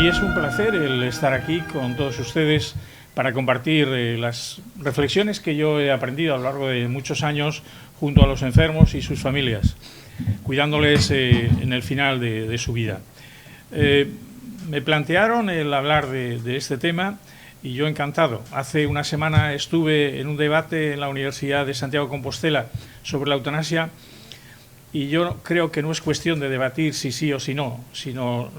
Y es un placer el estar aquí con todos ustedes para compartir las reflexiones que yo he aprendido a lo largo de muchos años junto a los enfermos y sus familias, cuidándoles en el final de su vida. Me plantearon el hablar de este tema y yo encantado. Hace una semana estuve en un debate en la Universidad de Santiago de Compostela sobre la eutanasia y yo creo que no es cuestión de debatir si sí o si no, sino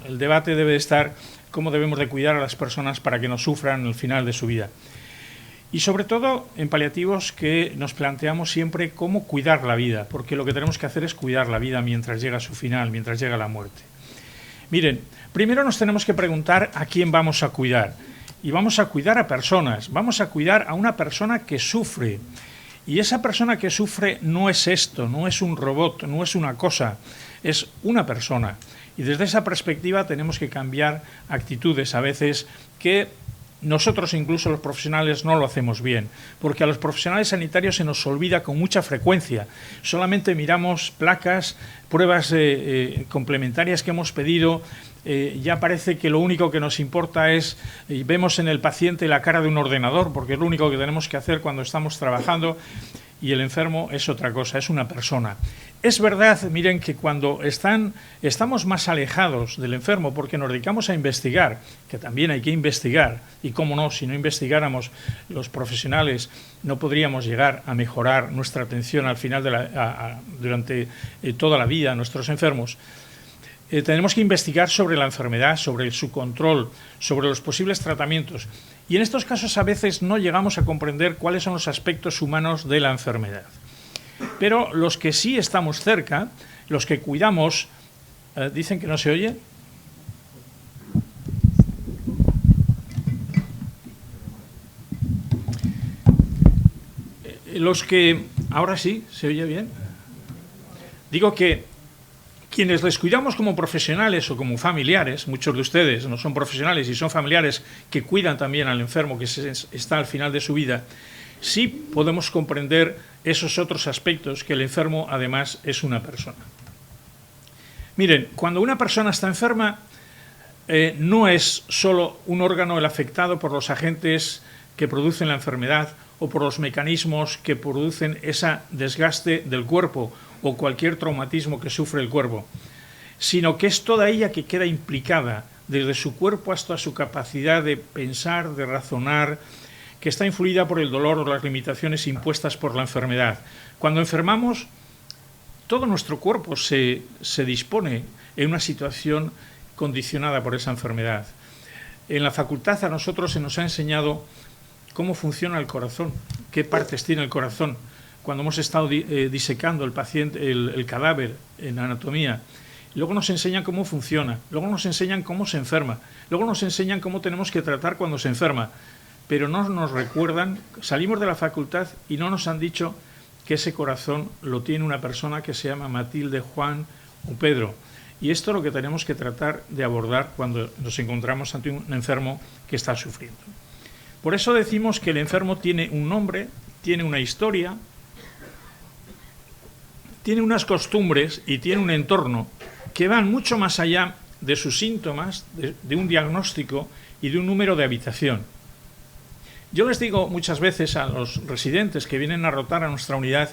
el debate debe estar cómo debemos de cuidar a las personas para que no sufran el final de su vida. Y sobre todo en paliativos que nos planteamos siempre cómo cuidar la vida, porque lo que tenemos que hacer es cuidar la vida mientras llega a su final, mientras llega la muerte. Miren, primero nos tenemos que preguntar a quién vamos a cuidar. Y vamos a cuidar a personas, vamos a cuidar a una persona que sufre. Y esa persona que sufre no es esto, no es un robot, no es una cosa, es una persona. Y desde esa perspectiva tenemos que cambiar actitudes a veces que nosotros incluso los profesionales no lo hacemos bien, porque a los profesionales sanitarios se nos olvida con mucha frecuencia. Solamente miramos placas, pruebas complementarias que hemos pedido. Ya parece que lo único que nos importa es, vemos en el paciente la cara de un ordenador, porque es lo único que tenemos que hacer cuando estamos trabajando, y el enfermo es otra cosa, es una persona. Es verdad, miren, que cuando estamos más alejados del enfermo, porque nos dedicamos a investigar, que también hay que investigar, y cómo no, si no investigáramos los profesionales, no podríamos llegar a mejorar nuestra atención al final durante toda la vida a nuestros enfermos. Tenemos que investigar sobre la enfermedad, sobre su control, sobre los posibles tratamientos. Y en estos casos a veces no llegamos a comprender cuáles son los aspectos humanos de la enfermedad. Pero los que sí estamos cerca, los que cuidamos, ¿dicen que no se oye? Los que... Ahora sí, ¿se oye bien? Digo que quienes les cuidamos como profesionales o como familiares, muchos de ustedes no son profesionales y son familiares que cuidan también al enfermo que está al final de su vida, sí podemos comprender esos otros aspectos, que el enfermo además es una persona. Miren, cuando una persona está enferma, no es solo un órgano el afectado por los agentes que producen la enfermedad o por los mecanismos que producen ese desgaste del cuerpo o cualquier traumatismo que sufre el cuerpo, sino que es toda ella que queda implicada, desde su cuerpo hasta su capacidad de pensar, de razonar, que está influida por el dolor o las limitaciones impuestas por la enfermedad. Cuando enfermamos, todo nuestro cuerpo se dispone en una situación condicionada por esa enfermedad. En la facultad a nosotros se nos ha enseñado cómo funciona el corazón, qué partes tiene el corazón. Cuando hemos estado disecando el cadáver en anatomía, luego nos enseñan cómo funciona, luego nos enseñan cómo se enferma, luego nos enseñan cómo tenemos que tratar cuando se enferma, pero no nos recuerdan, salimos de la facultad y no nos han dicho que ese corazón lo tiene una persona que se llama Matilde, Juan o Pedro. Y esto es lo que tenemos que tratar de abordar cuando nos encontramos ante un enfermo que está sufriendo. Por eso decimos que el enfermo tiene un nombre, tiene una historia, tiene unas costumbres y tiene un entorno que van mucho más allá de sus síntomas, de un diagnóstico y de un número de habitación. Yo les digo muchas veces a los residentes que vienen a rotar a nuestra unidad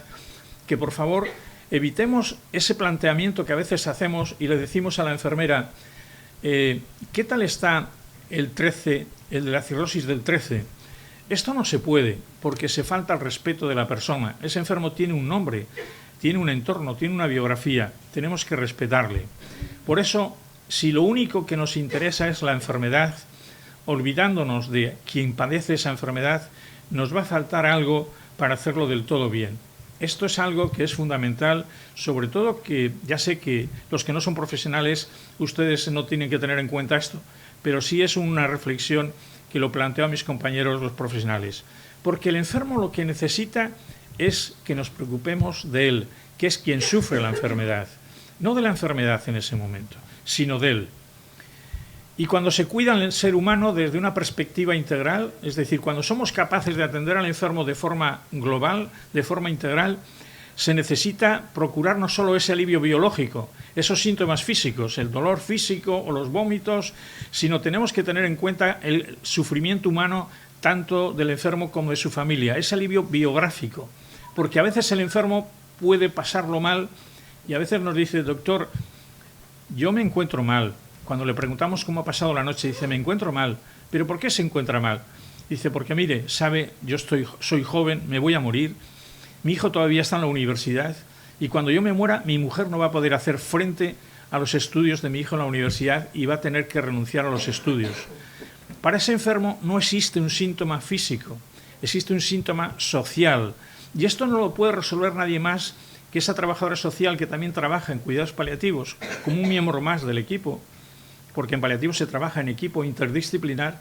que por favor evitemos ese planteamiento que a veces hacemos y le decimos a la enfermera, ¿qué tal está el 13, el de la cirrosis del 13? Esto no se puede porque se falta el respeto de la persona. Ese enfermo tiene un nombre, tiene un entorno, tiene una biografía, tenemos que respetarle. Por eso, si lo único que nos interesa es la enfermedad, olvidándonos de quien padece esa enfermedad, nos va a faltar algo para hacerlo del todo bien. Esto es algo que es fundamental, sobre todo que ya sé que los que no son profesionales, ustedes no tienen que tener en cuenta esto, pero sí es una reflexión que lo planteo a mis compañeros los profesionales. Porque el enfermo lo que necesita es que nos preocupemos de él, que es quien sufre la enfermedad. No de la enfermedad en ese momento, sino de él. Y cuando se cuida al ser humano desde una perspectiva integral, es decir, cuando somos capaces de atender al enfermo de forma global, de forma integral, se necesita procurar no solo ese alivio biológico, esos síntomas físicos, el dolor físico o los vómitos, sino tenemos que tener en cuenta el sufrimiento humano tanto del enfermo como de su familia, ese alivio biográfico, porque a veces el enfermo puede pasarlo mal y a veces nos dice, doctor, yo me encuentro mal. Cuando le preguntamos cómo ha pasado la noche, dice, me encuentro mal. ¿Pero por qué se encuentra mal? Dice, porque mire, sabe, yo soy joven, me voy a morir, mi hijo todavía está en la universidad y cuando yo me muera, mi mujer no va a poder hacer frente a los estudios de mi hijo en la universidad y va a tener que renunciar a los estudios. Para ese enfermo no existe un síntoma físico, existe un síntoma social. Y esto no lo puede resolver nadie más que esa trabajadora social que también trabaja en cuidados paliativos, como un miembro más del equipo, porque en paliativos se trabaja en equipo interdisciplinar,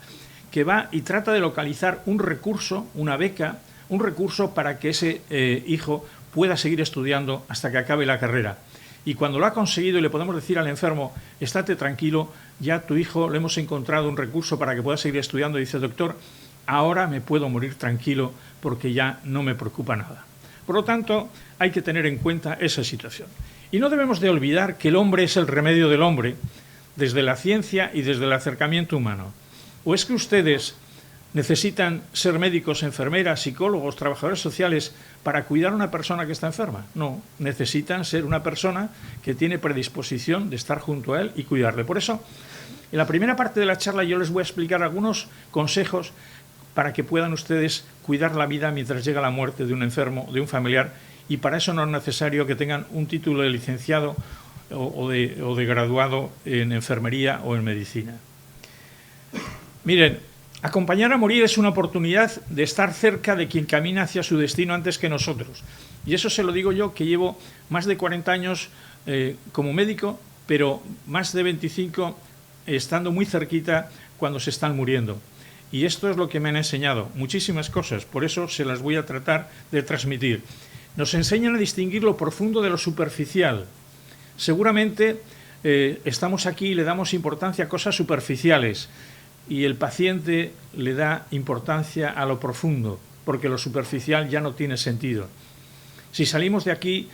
que va y trata de localizar un recurso, una beca, un recurso para que ese hijo pueda seguir estudiando hasta que acabe la carrera. Y cuando lo ha conseguido y le podemos decir al enfermo, estate tranquilo, ya tu hijo le hemos encontrado un recurso para que pueda seguir estudiando, y dice, doctor, ahora me puedo morir tranquilo porque ya no me preocupa nada. Por lo tanto, hay que tener en cuenta esa situación. Y no debemos de olvidar que el hombre es el remedio del hombre desde la ciencia y desde el acercamiento humano. ¿O es que ustedes necesitan ser médicos, enfermeras, psicólogos, trabajadores sociales para cuidar a una persona que está enferma? No, necesitan ser una persona que tiene predisposición de estar junto a él y cuidarle. Por eso, en la primera parte de la charla yo les voy a explicar algunos consejos para que puedan ustedes cuidar la vida mientras llega la muerte de un enfermo, de un familiar, y para eso no es necesario que tengan un título de licenciado o de graduado en enfermería o en medicina. Miren, acompañar a morir es una oportunidad de estar cerca de quien camina hacia su destino antes que nosotros. Y eso se lo digo yo, que llevo más de 40 años como médico, pero más de 25 estando muy cerquita cuando se están muriendo. Y esto es lo que me han enseñado, muchísimas cosas, por eso se las voy a tratar de transmitir. Nos enseñan a distinguir lo profundo de lo superficial. Seguramente estamos aquí y le damos importancia a cosas superficiales y el paciente le da importancia a lo profundo, porque lo superficial ya no tiene sentido. Si salimos de aquí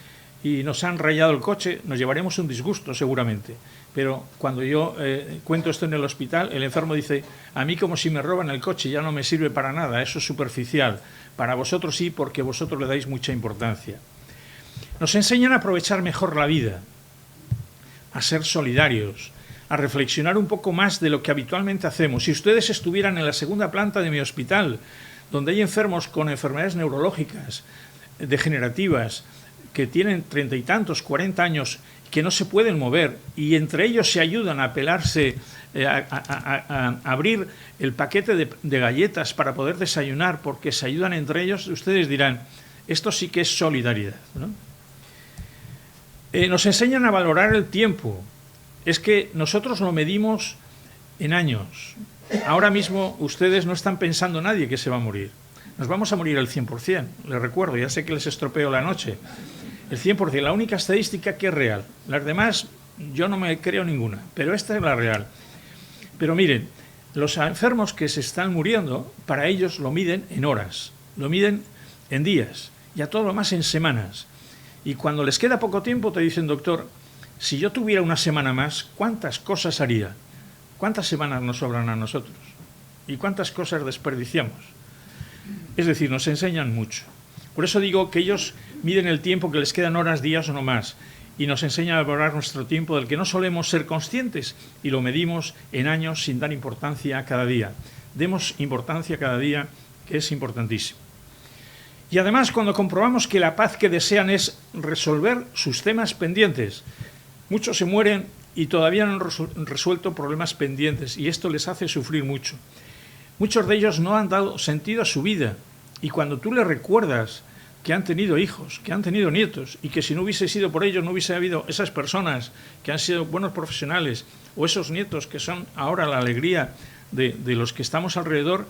y nos han rayado el coche, nos llevaremos un disgusto seguramente. Pero cuando yo cuento esto en el hospital, el enfermo dice, a mí como si me roban el coche, ya no me sirve para nada, eso es superficial. Para vosotros sí, porque vosotros le dais mucha importancia. Nos enseñan a aprovechar mejor la vida, a ser solidarios, a reflexionar un poco más de lo que habitualmente hacemos. Si ustedes estuvieran en la segunda planta de mi hospital, donde hay enfermos con enfermedades neurológicas, degenerativas, que tienen 30 y tantos, 40 años, que no se pueden mover, y entre ellos se ayudan a pelarse, a abrir el paquete de galletas para poder desayunar, porque se ayudan entre ellos, ustedes dirán, esto sí que es solidaridad, ¿no? Nos enseñan a valorar el tiempo. Es que nosotros lo medimos en años. Ahora mismo ustedes no están pensando nadie que se va a morir. Nos vamos a morir al 100%, les recuerdo, ya sé que les estropeo la noche. El 100%, la única estadística que es real. Las demás yo no me creo ninguna, pero esta es la real. Pero miren, los enfermos que se están muriendo, para ellos lo miden en horas, lo miden en días y a todo lo más en semanas. Y cuando les queda poco tiempo te dicen, doctor, si yo tuviera una semana más, ¿cuántas cosas haría? ¿Cuántas semanas nos sobran a nosotros? ¿Y cuántas cosas desperdiciamos? Es decir, nos enseñan mucho. Por eso digo que ellos miden el tiempo que les quedan horas, días o no más, y nos enseñan a valorar nuestro tiempo del que no solemos ser conscientes y lo medimos en años sin dar importancia a cada día. Demos importancia a cada día, que es importantísimo. Y además, cuando comprobamos que la paz que desean es resolver sus temas pendientes, muchos se mueren y todavía no han resuelto problemas pendientes, y esto les hace sufrir mucho. Muchos de ellos no han dado sentido a su vida, y cuando tú les recuerdas que han tenido hijos, que han tenido nietos, y que si no hubiese sido por ellos no hubiese habido esas personas que han sido buenos profesionales, o esos nietos que son ahora la alegría de los que estamos alrededor,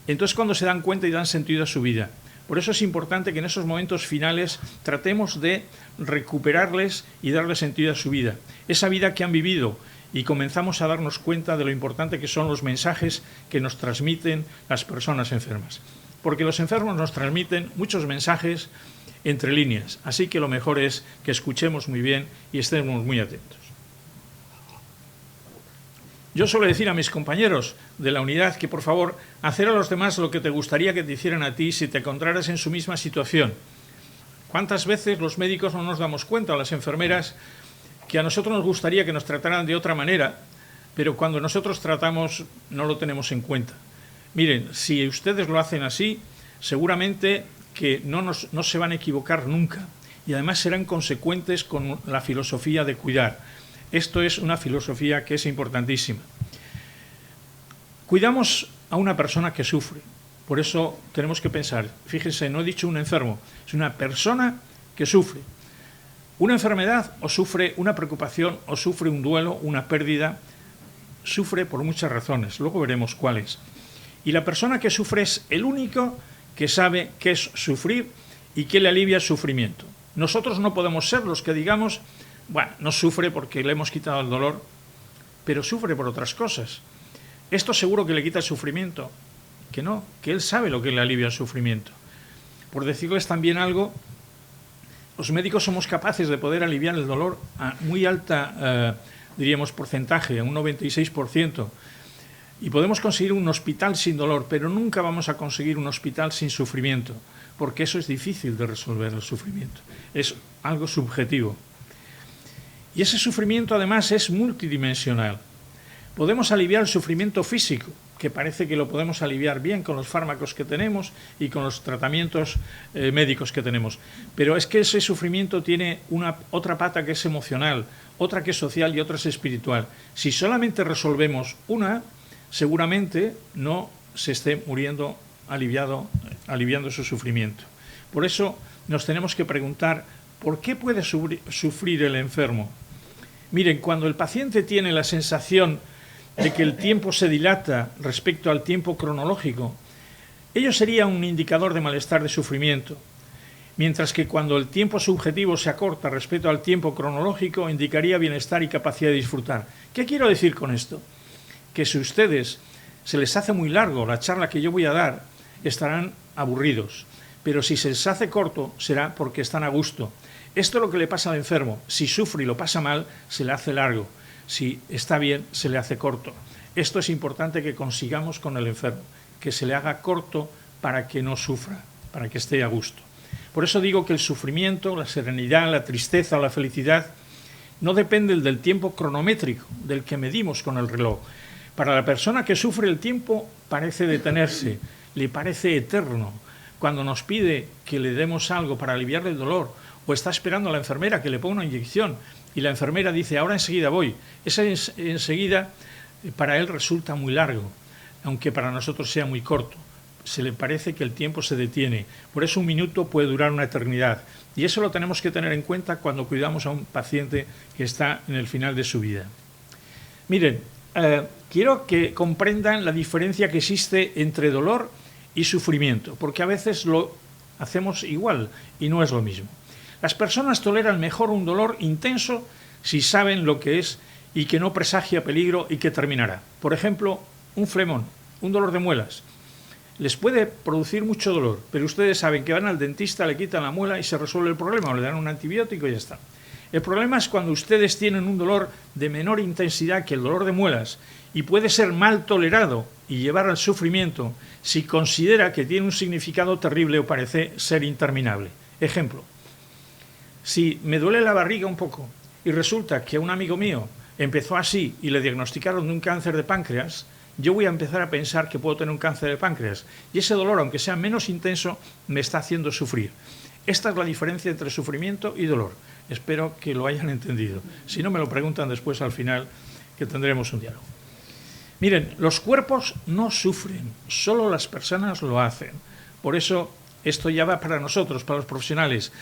entonces cuando se dan cuenta y dan sentido a su vida. Por eso es importante que en esos momentos finales tratemos de recuperarles y darle sentido a su vida. Esa vida que han vivido, y comenzamos a darnos cuenta de lo importante que son los mensajes que nos transmiten las personas enfermas. Porque los enfermos nos transmiten muchos mensajes entre líneas. Así que lo mejor es que escuchemos muy bien y estemos muy atentos. Yo suelo decir a mis compañeros de la unidad que, por favor, hacer a los demás lo que te gustaría que te hicieran a ti si te encontraras en su misma situación. ¿Cuántas veces los médicos no nos damos cuenta, o las enfermeras, que a nosotros nos gustaría que nos trataran de otra manera, pero cuando nosotros tratamos no lo tenemos en cuenta? Miren, si ustedes lo hacen así, seguramente que no se van a equivocar nunca y además serán consecuentes con la filosofía de cuidar. Esto es una filosofía que es importantísima. Cuidamos a una persona que sufre, por eso tenemos que pensar, fíjense, no he dicho un enfermo, es una persona que sufre una enfermedad o sufre una preocupación o sufre un duelo, una pérdida, sufre por muchas razones, luego veremos cuáles. Y la persona que sufre es el único que sabe qué es sufrir y qué le alivia el sufrimiento. Nosotros no podemos ser los que digamos, bueno, no sufre porque le hemos quitado el dolor, pero sufre por otras cosas. Esto seguro que le quita el sufrimiento, que no, que él sabe lo que le alivia el sufrimiento. Por decirles también algo, los médicos somos capaces de poder aliviar el dolor a muy alta, diríamos, porcentaje, a un 96%. Y podemos conseguir un hospital sin dolor, pero nunca vamos a conseguir un hospital sin sufrimiento, porque eso es difícil de resolver, el sufrimiento. Es algo subjetivo. Y ese sufrimiento además es multidimensional. Podemos aliviar el sufrimiento físico, que parece que lo podemos aliviar bien con los fármacos que tenemos y con los tratamientos médicos que tenemos. Pero es que ese sufrimiento tiene otra pata que es emocional, otra que es social y otra es espiritual. Si solamente resolvemos una, seguramente no se esté muriendo aliviando su sufrimiento. Por eso nos tenemos que preguntar, ¿por qué puede sufrir el enfermo? Miren, cuando el paciente tiene la sensación de que el tiempo se dilata respecto al tiempo cronológico, ello sería un indicador de malestar, de sufrimiento, mientras que cuando el tiempo subjetivo se acorta respecto al tiempo cronológico, indicaría bienestar y capacidad de disfrutar. ¿Qué quiero decir con esto? Que si a ustedes se les hace muy largo la charla que yo voy a dar, estarán aburridos, pero si se les hace corto, será porque están a gusto. Esto es lo que le pasa al enfermo. Si sufre y lo pasa mal, se le hace largo. Si está bien, se le hace corto. Esto es importante que consigamos con el enfermo, que se le haga corto para que no sufra, para que esté a gusto. Por eso digo que el sufrimiento, la serenidad, la tristeza, la felicidad, no dependen del tiempo cronométrico, del que medimos con el reloj. Para la persona que sufre, el tiempo parece detenerse, le parece eterno. Cuando nos pide que le demos algo para aliviarle el dolor, o está esperando a la enfermera que le ponga una inyección, y la enfermera dice, ahora enseguida voy. Ese enseguida para él resulta muy largo, aunque para nosotros sea muy corto. Se le parece que el tiempo se detiene. Por eso un minuto puede durar una eternidad. Y eso lo tenemos que tener en cuenta cuando cuidamos a un paciente que está en el final de su vida. Miren, quiero que comprendan la diferencia que existe entre dolor y sufrimiento, porque a veces lo hacemos igual y no es lo mismo. Las personas toleran mejor un dolor intenso si saben lo que es y que no presagia peligro y que terminará. Por ejemplo, un flemón, un dolor de muelas. Les puede producir mucho dolor, pero ustedes saben que van al dentista, le quitan la muela y se resuelve el problema, o le dan un antibiótico y ya está. El problema es cuando ustedes tienen un dolor de menor intensidad que el dolor de muelas y puede ser mal tolerado y llevar al sufrimiento si considera que tiene un significado terrible o parece ser interminable. Ejemplo. Si me duele la barriga un poco y resulta que un amigo mío empezó así y le diagnosticaron un cáncer de páncreas, yo voy a empezar a pensar que puedo tener un cáncer de páncreas. Y ese dolor, aunque sea menos intenso, me está haciendo sufrir. Esta es la diferencia entre sufrimiento y dolor. Espero que lo hayan entendido. Si no, me lo preguntan después al final, que tendremos un diálogo. Miren, los cuerpos no sufren, solo las personas lo hacen. Por eso, esto ya va para nosotros, para los profesionales,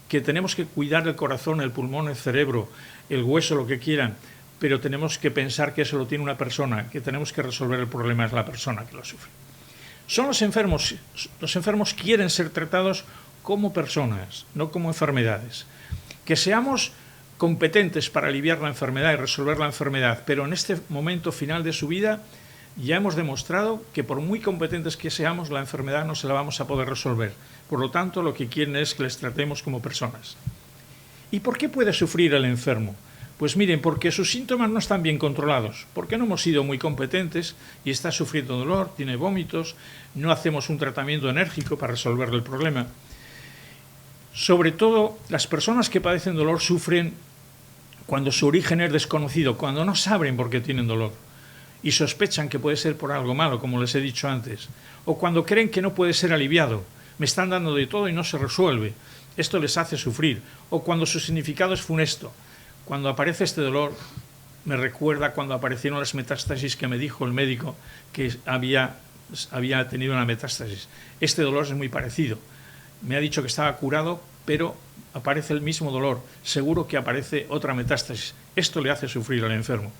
que tenemos que cuidar el corazón, el pulmón, el cerebro, el hueso, lo que quieran, pero tenemos que pensar que eso lo tiene una persona, que tenemos que resolver el problema, es la persona que lo sufre. Son los enfermos quieren ser tratados como personas, no como enfermedades. Que seamos competentes para aliviar la enfermedad y resolver la enfermedad, pero en este momento final de su vida Ya hemos demostrado que por muy competentes que seamos, la enfermedad no se la vamos a poder resolver. Por lo tanto, lo que quieren es que les tratemos como personas. ¿Y por qué puede sufrir el enfermo? Pues miren, porque sus síntomas no están bien controlados, porque no hemos sido muy competentes y está sufriendo dolor, tiene vómitos, no hacemos un tratamiento enérgico para resolverle el problema. Sobre todo, las personas que padecen dolor sufren cuando su origen es desconocido, cuando no saben por qué tienen dolor y sospechan que puede ser por algo malo, como les he dicho antes, o cuando creen que no puede ser aliviado, me están dando de todo y no se resuelve, esto les hace sufrir, o cuando su significado es funesto. Cuando aparece este dolor, me recuerda cuando aparecieron las metástasis que me dijo el médico que había tenido una metástasis. Este dolor es muy parecido. Me ha dicho que estaba curado, pero aparece el mismo dolor. Seguro que aparece otra metástasis. Esto le hace sufrir al enfermo.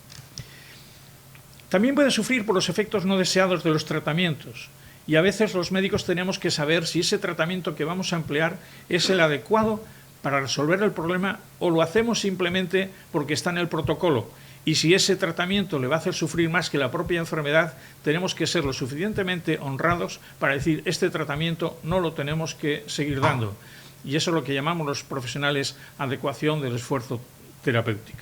También puede sufrir por los efectos no deseados de los tratamientos. Y a veces los médicos tenemos que saber si ese tratamiento que vamos a emplear es el adecuado para resolver el problema o lo hacemos simplemente porque está en el protocolo. Y si ese tratamiento le va a hacer sufrir más que la propia enfermedad, tenemos que ser lo suficientemente honrados para decir este tratamiento no lo tenemos que seguir dando. Y eso es lo que llamamos los profesionales adecuación del esfuerzo terapéutico.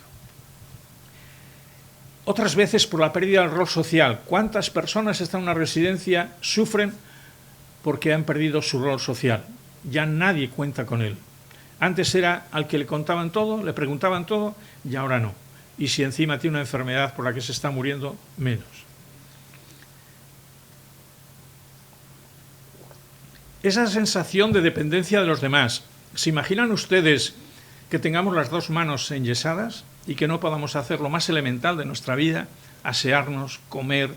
Otras veces por la pérdida del rol social. ¿Cuántas personas están en una residencia sufren porque han perdido su rol social? Ya nadie cuenta con él. Antes era al que le contaban todo, le preguntaban todo, y ahora no. Y si encima tiene una enfermedad por la que se está muriendo, menos. Esa sensación de dependencia de los demás. ¿Se imaginan ustedes que tengamos las dos manos enyesadas y que no podamos hacer lo más elemental de nuestra vida, asearnos, comer?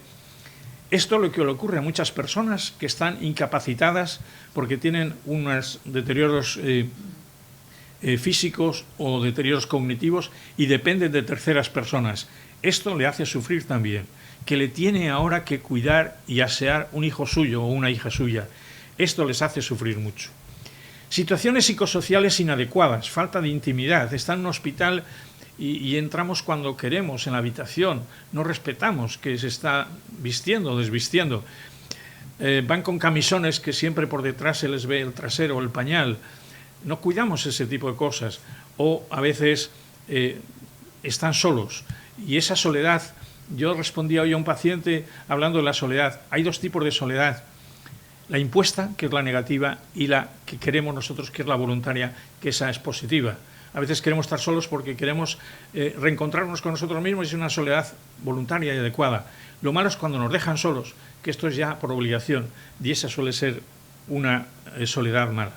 Esto es lo que le ocurre a muchas personas que están incapacitadas porque tienen unos deterioros físicos o deterioros cognitivos y dependen de terceras personas. Esto le hace sufrir también, que le tiene ahora que cuidar y asear un hijo suyo o una hija suya. Esto les hace sufrir mucho. Situaciones psicosociales inadecuadas, falta de intimidad. Está en un hospital y entramos cuando queremos en la habitación, no respetamos que se está vistiendo o desvistiendo. Van con camisones que siempre por detrás se les ve el trasero o el pañal. No cuidamos ese tipo de cosas. O a veces están solos. Y esa soledad, yo respondía hoy a un paciente hablando de la soledad. Hay dos tipos de soledad. La impuesta, que es la negativa, y la que queremos nosotros, que es la voluntaria, que esa es positiva. A veces queremos estar solos porque queremos reencontrarnos con nosotros mismos y es una soledad voluntaria y adecuada. Lo malo es cuando nos dejan solos, que esto es ya por obligación, y esa suele ser una soledad mala.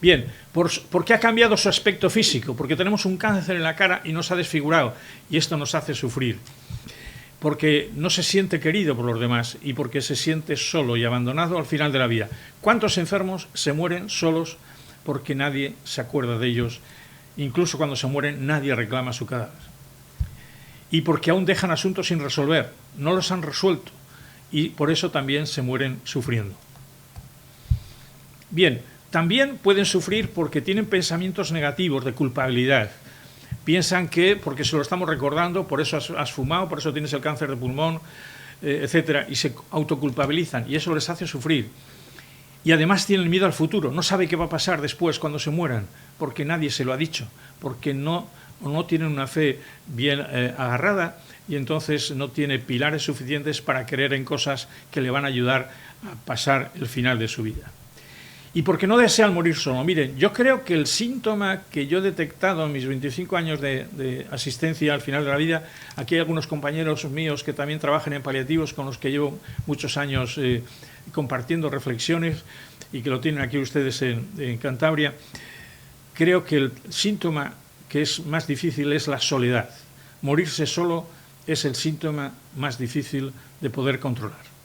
Bien, ¿por qué ha cambiado su aspecto físico? Porque tenemos un cáncer en la cara y nos ha desfigurado, y esto nos hace sufrir. Porque no se siente querido por los demás y porque se siente solo y abandonado al final de la vida. ¿Cuántos enfermos se mueren solos porque nadie se acuerda de ellos? Incluso cuando se mueren nadie reclama su cadáver. Y porque aún dejan asuntos sin resolver, no los han resuelto y por eso también se mueren sufriendo. Bien, también pueden sufrir porque tienen pensamientos negativos de culpabilidad. Piensan que, porque se lo estamos recordando, por eso has fumado, por eso tienes el cáncer de pulmón, etcétera, y se autoculpabilizan, y eso les hace sufrir. Y además tienen miedo al futuro, no sabe qué va a pasar después cuando se mueran, porque nadie se lo ha dicho, porque no tienen una fe bien agarrada, y entonces no tiene pilares suficientes para creer en cosas que le van a ayudar a pasar el final de su vida. Y porque no desean morir solo. Miren, yo creo que el síntoma que yo he detectado en mis 25 años de asistencia al final de la vida, aquí hay algunos compañeros míos que también trabajan en paliativos con los que llevo muchos años compartiendo reflexiones y que lo tienen aquí ustedes en Cantabria. Creo que el síntoma que es más difícil es la soledad. Morirse solo es el síntoma más difícil de poder controlar.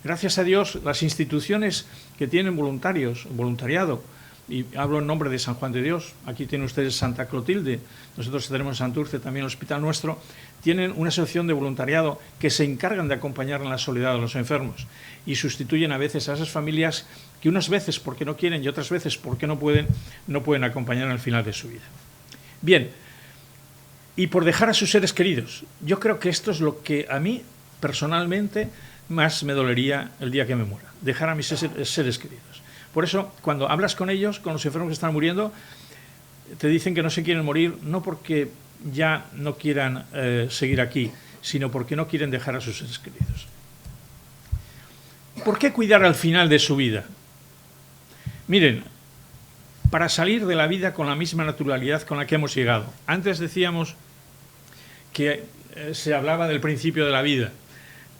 Gracias a Dios, las instituciones que tienen voluntariado, y hablo en nombre de San Juan de Dios, aquí tienen ustedes Santa Clotilde, nosotros tenemos en Santurce también el hospital nuestro, tienen una asociación de voluntariado que se encargan de acompañar en la soledad a los enfermos y sustituyen a veces a esas familias que unas veces porque no quieren y otras veces porque no pueden acompañar al final de su vida. Bien, y por dejar a sus seres queridos, yo creo que esto es lo que a mí personalmente, más me dolería el día que me muera, dejar a mis seres queridos. Por eso, cuando hablas con ellos, con los enfermos que están muriendo, te dicen que no se quieren morir, no porque ya no quieran seguir aquí, sino porque no quieren dejar a sus seres queridos. ¿Por qué cuidar al final de su vida? Miren, para salir de la vida con la misma naturalidad con la que hemos llegado. Antes decíamos que se hablaba del principio de la vida.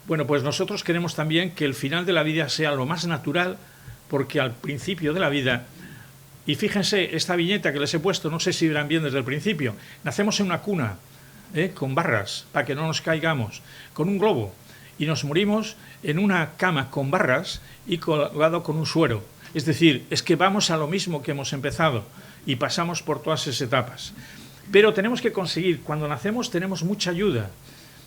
Bueno, pues nosotros queremos también que el final de la vida sea lo más natural, porque al principio de la vida, y fíjense, esta viñeta que les he puesto, no sé si verán bien desde el principio, nacemos en una cuna, con barras, para que no nos caigamos, con un globo, y nos morimos en una cama con barras y colgado con un suero. Es decir, es que vamos a lo mismo que hemos empezado y pasamos por todas esas etapas. Pero tenemos que conseguir, cuando nacemos tenemos mucha ayuda,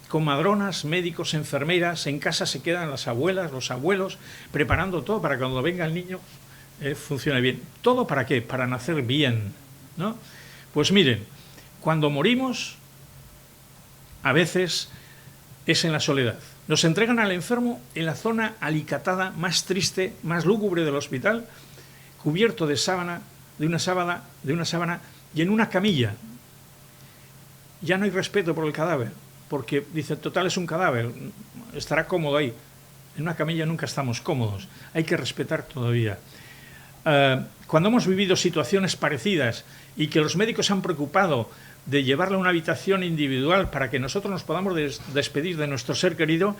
con madronas, médicos, enfermeras, en casa se quedan las abuelas, los abuelos, preparando todo para que cuando venga el niño funcione bien. ¿Todo para qué? Para nacer bien, ¿no? Pues miren, cuando morimos, a veces es en la soledad. Nos entregan al enfermo en la zona alicatada más triste, más lúgubre del hospital, cubierto de una sábana y en una camilla. Ya no hay respeto por el cadáver, porque dice, total es un cadáver, estará cómodo ahí. En una camilla nunca estamos cómodos, hay que respetar todavía. Cuando hemos vivido situaciones parecidas y que los médicos se han preocupado de llevarle a una habitación individual para que nosotros nos podamos despedir de nuestro ser querido,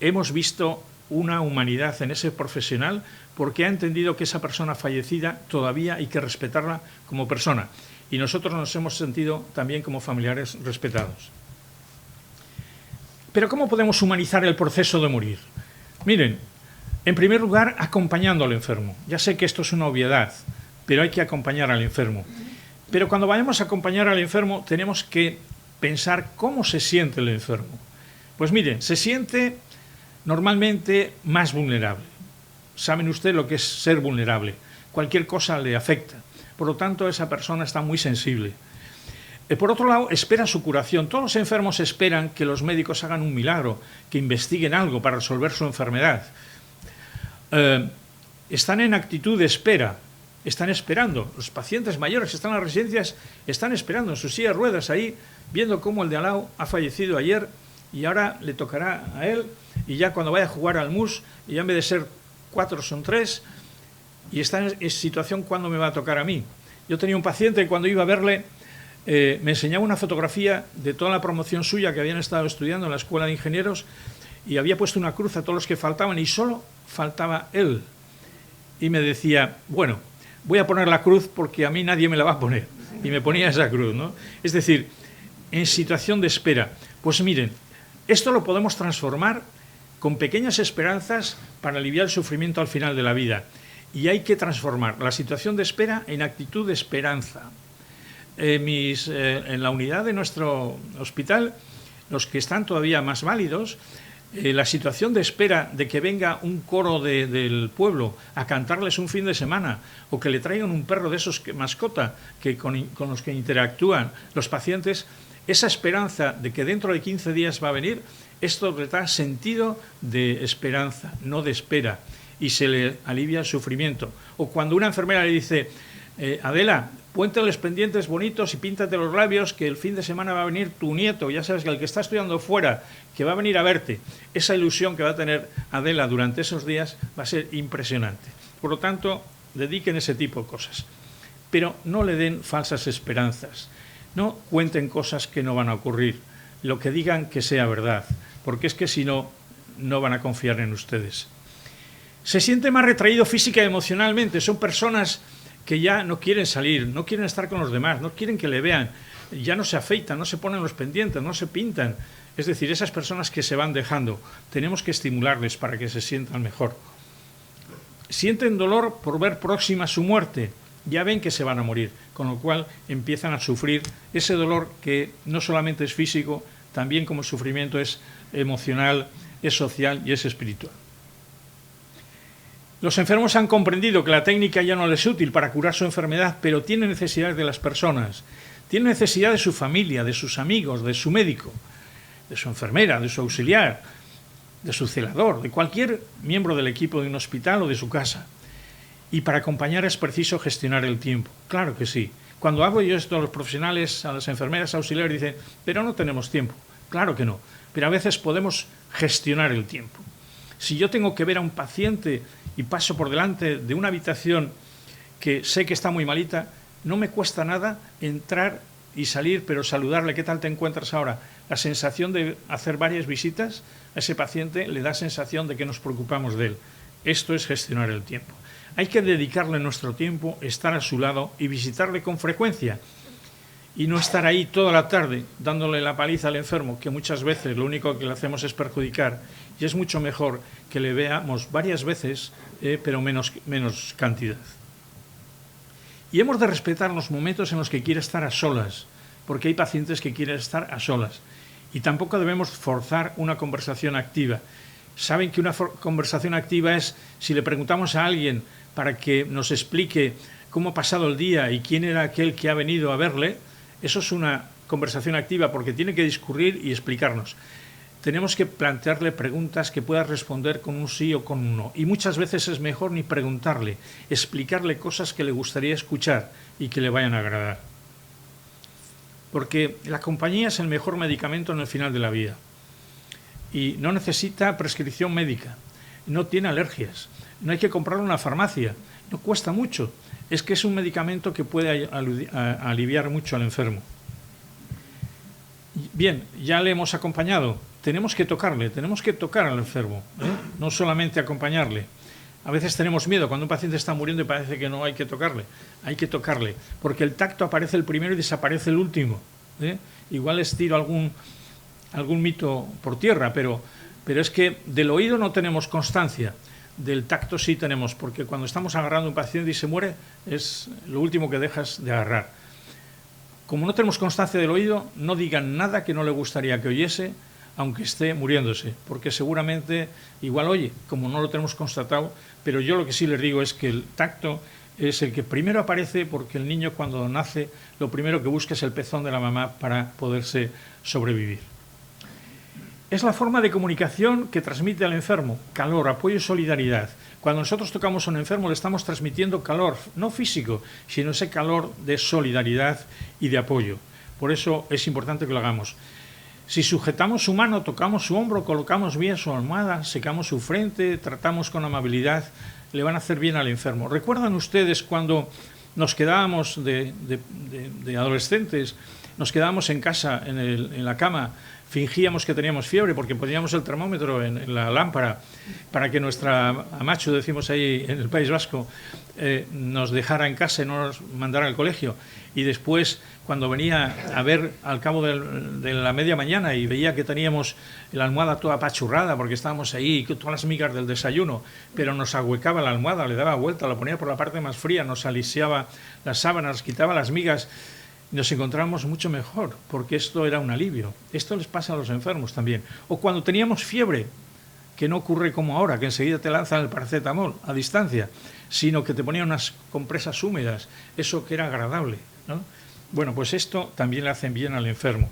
hemos visto una humanidad en ese profesional, porque ha entendido que esa persona fallecida todavía hay que respetarla como persona. Y nosotros nos hemos sentido también como familiares respetados. Pero ¿cómo podemos humanizar el proceso de morir? Miren, en primer lugar, acompañando al enfermo. Ya sé que esto es una obviedad, pero hay que acompañar al enfermo. Pero cuando vayamos a acompañar al enfermo, tenemos que pensar cómo se siente el enfermo. Pues miren, se siente normalmente más vulnerable. Saben ustedes lo que es ser vulnerable. Cualquier cosa le afecta. Por lo tanto, esa persona está muy sensible. Por otro lado, espera su curación. Todos los enfermos esperan que los médicos hagan un milagro, que investiguen algo para resolver su enfermedad. Están en actitud de espera, están esperando. Los pacientes mayores que están en las residencias están esperando en sus sillas de ruedas ahí, viendo cómo el de al lado ha fallecido ayer y ahora le tocará a él, y ya cuando vaya a jugar al mus, y ya en vez de ser 4 son 3, y está en situación cuando me va a tocar a mí. Yo tenía un paciente que cuando iba a verle me enseñaba una fotografía de toda la promoción suya que habían estado estudiando en la Escuela de Ingenieros, y había puesto una cruz a todos los que faltaban y solo faltaba él. Y me decía, bueno, voy a poner la cruz porque a mí nadie me la va a poner. Y me ponía esa cruz, ¿no? Es decir, en situación de espera. Pues miren, esto lo podemos transformar con pequeñas esperanzas para aliviar el sufrimiento al final de la vida. Y hay que transformar la situación de espera en actitud de esperanza. En la unidad de nuestro hospital, los que están todavía más válidos, la situación de espera de que venga un coro del pueblo a cantarles un fin de semana, o que le traigan un perro de esos mascota con los que interactúan los pacientes, esa esperanza de que dentro de 15 días va a venir, esto le da sentido de esperanza, no de espera, y se le alivia el sufrimiento. O cuando una enfermera le dice, Adela, ponte los pendientes bonitos y píntate los labios, que el fin de semana va a venir tu nieto, ya sabes que el que está estudiando fuera, que va a venir a verte. Esa ilusión que va a tener Adela durante esos días va a ser impresionante. Por lo tanto, dediquen ese tipo de cosas. Pero no le den falsas esperanzas. No cuenten cosas que no van a ocurrir. Lo que digan que sea verdad, porque es que si no, no van a confiar en ustedes. Se siente más retraído física y emocionalmente. Son personas que ya no quieren salir, no quieren estar con los demás, no quieren que le vean, ya no se afeitan, no se ponen los pendientes, no se pintan. Es decir, esas personas que se van dejando, tenemos que estimularles para que se sientan mejor. Sienten dolor por ver próxima su muerte, ya ven que se van a morir, con lo cual empiezan a sufrir ese dolor que no solamente es físico, también como sufrimiento es emocional, es social y es espiritual. Los enfermos han comprendido que la técnica ya no les es útil para curar su enfermedad, pero tienen necesidad de las personas, tienen necesidad de su familia, de sus amigos, de su médico, de su enfermera, de su auxiliar. de su celador, de cualquier miembro del equipo de un hospital o de su casa. Y para acompañar es preciso gestionar el tiempo. Claro que sí. Cuando hago yo esto a los profesionales, a las enfermeras auxiliares, dicen, pero no tenemos tiempo. Claro que no. Pero a veces podemos gestionar el tiempo. Si yo tengo que ver a un paciente y paso por delante de una habitación que sé que está muy malita, no me cuesta nada entrar y salir, pero saludarle, ¿qué tal te encuentras ahora? La sensación de hacer varias visitas a ese paciente le da sensación de que nos preocupamos de él. Esto es gestionar el tiempo. Hay que dedicarle nuestro tiempo, estar a su lado y visitarle con frecuencia. Y no estar ahí toda la tarde dándole la paliza al enfermo, que muchas veces lo único que le hacemos es perjudicar. Y es mucho mejor que le veamos varias veces, pero menos cantidad. Y hemos de respetar los momentos en los que quiere estar a solas, porque hay pacientes que quieren estar a solas. Y tampoco debemos forzar una conversación activa. Saben que una conversación activa es si le preguntamos a alguien para que nos explique cómo ha pasado el día y quién era aquel que ha venido a verle. Eso es una conversación activa porque tiene que discurrir y explicarnos. Tenemos que plantearle preguntas que pueda responder con un sí o con un no. Y muchas veces es mejor ni preguntarle, explicarle cosas que le gustaría escuchar y que le vayan a agradar. Porque la compañía es el mejor medicamento en el final de la vida. Y no necesita prescripción médica, no tiene alergias, no hay que comprarlo en la farmacia, no cuesta mucho. Es que es un medicamento que puede aliviar mucho al enfermo. Bien, ya le hemos acompañado. Tenemos que tocar al enfermo, no solamente acompañarle. A veces tenemos miedo cuando un paciente está muriendo y parece que no hay que tocarle, porque el tacto aparece el primero y desaparece el último. Igual les tiro algún mito por tierra, pero es que del oído no tenemos constancia, del tacto sí tenemos, porque cuando estamos agarrando a un paciente y se muere, es lo último que dejas de agarrar. Como no tenemos constancia del oído, no digan nada que no le gustaría que oyese, aunque esté muriéndose, porque seguramente igual oye, como no lo tenemos constatado, pero yo lo que sí les digo es que el tacto es el que primero aparece, porque el niño cuando nace lo primero que busca es el pezón de la mamá para poderse sobrevivir. Es la forma de comunicación que transmite al enfermo, calor, apoyo y solidaridad. Cuando nosotros tocamos a un enfermo le estamos transmitiendo calor, no físico, sino ese calor de solidaridad y de apoyo. Por eso es importante que lo hagamos. Si sujetamos su mano, tocamos su hombro, colocamos bien su almohada, secamos su frente, tratamos con amabilidad, le van a hacer bien al enfermo. ¿Recuerdan ustedes cuando nos quedábamos de adolescentes, nos quedábamos en casa, en la cama, fingíamos que teníamos fiebre porque poníamos el termómetro en la lámpara para que nuestra amachu, decimos ahí en el País Vasco, nos dejara en casa y no nos mandara al colegio? Y después, cuando venía a ver al cabo de la media mañana y veía que teníamos la almohada toda apachurrada porque estábamos ahí, todas las migas del desayuno, pero nos ahuecaba la almohada, le daba vuelta, la ponía por la parte más fría, nos alisiaba las sábanas, quitaba las migas, nos encontramos mucho mejor, porque esto era un alivio. Esto les pasa a los enfermos también. O cuando teníamos fiebre, que no ocurre como ahora, que enseguida te lanzan el paracetamol a distancia, sino que te ponían unas compresas húmedas, eso que era agradable, ¿no? Bueno, pues esto también le hacen bien al enfermo.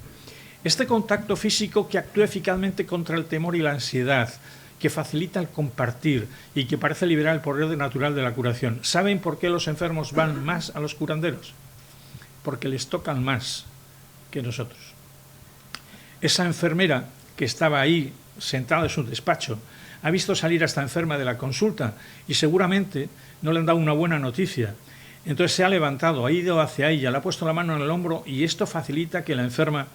Este contacto físico que actúa eficazmente contra el temor y la ansiedad, que facilita el compartir y que parece liberar el poder natural de la curación. ¿Saben por qué los enfermos van más a los curanderos? Porque les tocan más que nosotros. Esa enfermera que estaba ahí sentada en su despacho ha visto salir a esta enferma de la consulta y seguramente no le han dado una buena noticia. Entonces se ha levantado, ha ido hacia ella, le ha puesto la mano en el hombro y esto facilita que la enferma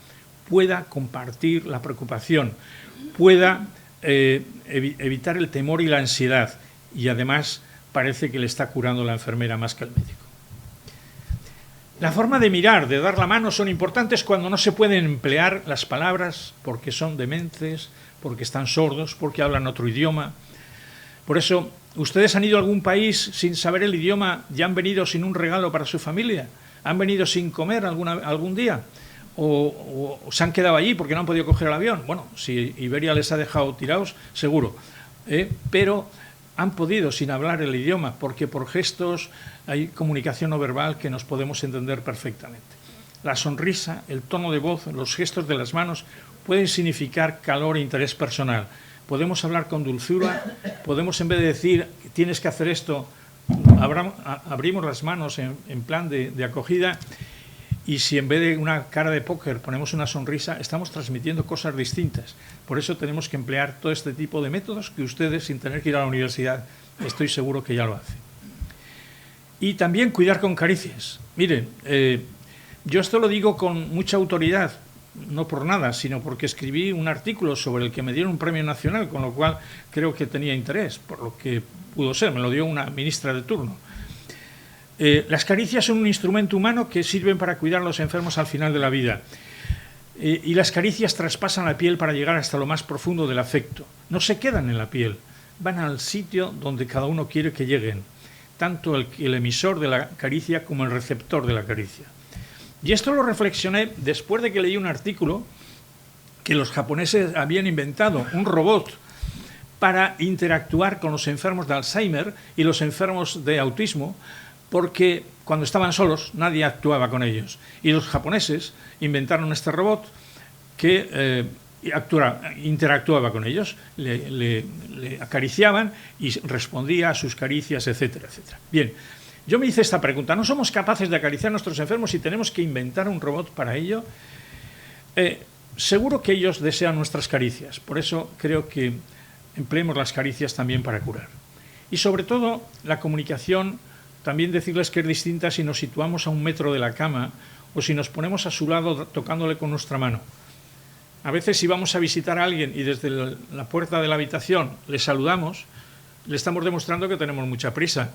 pueda compartir la preocupación, pueda evitar el temor y la ansiedad, y además parece que le está curando la enfermera más que el médico. La forma de mirar, de dar la mano son importantes cuando no se pueden emplear las palabras porque son dementes, porque están sordos, porque hablan otro idioma. Por eso, ¿ustedes han ido a algún país sin saber el idioma y han venido sin un regalo para su familia? ¿Han venido sin comer algún día? ¿O se han quedado allí porque no han podido coger el avión? Bueno, si Iberia les ha dejado tirados, seguro. Pero han podido sin hablar el idioma, porque por gestos hay comunicación no verbal que nos podemos entender perfectamente. La sonrisa, el tono de voz, los gestos de las manos pueden significar calor e interés personal. podemos hablar con dulzura, podemos, en vez de decir tienes que hacer esto, abrimos las manos en plan de acogida, y si en vez de una cara de póker ponemos una sonrisa, estamos transmitiendo cosas distintas. Por eso tenemos que emplear todo este tipo de métodos que ustedes, sin tener que ir a la universidad, estoy seguro que ya lo hacen. Y también cuidar con caricias. Miren, yo esto lo digo con mucha autoridad, no por nada, sino porque escribí un artículo sobre el que me dieron un premio nacional, con lo cual creo que tenía interés, por lo que pudo ser, me lo dio una ministra de turno. Las caricias son un instrumento humano que sirven para cuidar a los enfermos al final de la vida. Y las caricias traspasan la piel para llegar hasta lo más profundo del afecto. No se quedan en la piel, van al sitio donde cada uno quiere que lleguen, tanto el emisor de la caricia como el receptor de la caricia. Y esto lo reflexioné después de que leí un artículo que los japoneses habían inventado, un robot para interactuar con los enfermos de Alzheimer y los enfermos de autismo, porque cuando estaban solos nadie actuaba con ellos. Y los japoneses inventaron este robot que interactuaba con ellos, le acariciaban y respondía a sus caricias, etcétera, etcétera. Bien, yo me hice esta pregunta: ¿no somos capaces de acariciar a nuestros enfermos y tenemos que inventar un robot para ello? Seguro que ellos desean nuestras caricias, por eso creo que empleemos las caricias también para curar. Y sobre todo, la comunicación, también decirles que es distinta si nos situamos a 1 metro de la cama o si nos ponemos a su lado tocándole con nuestra mano. A veces, si vamos a visitar a alguien y desde la puerta de la habitación le saludamos, le estamos demostrando que tenemos mucha prisa.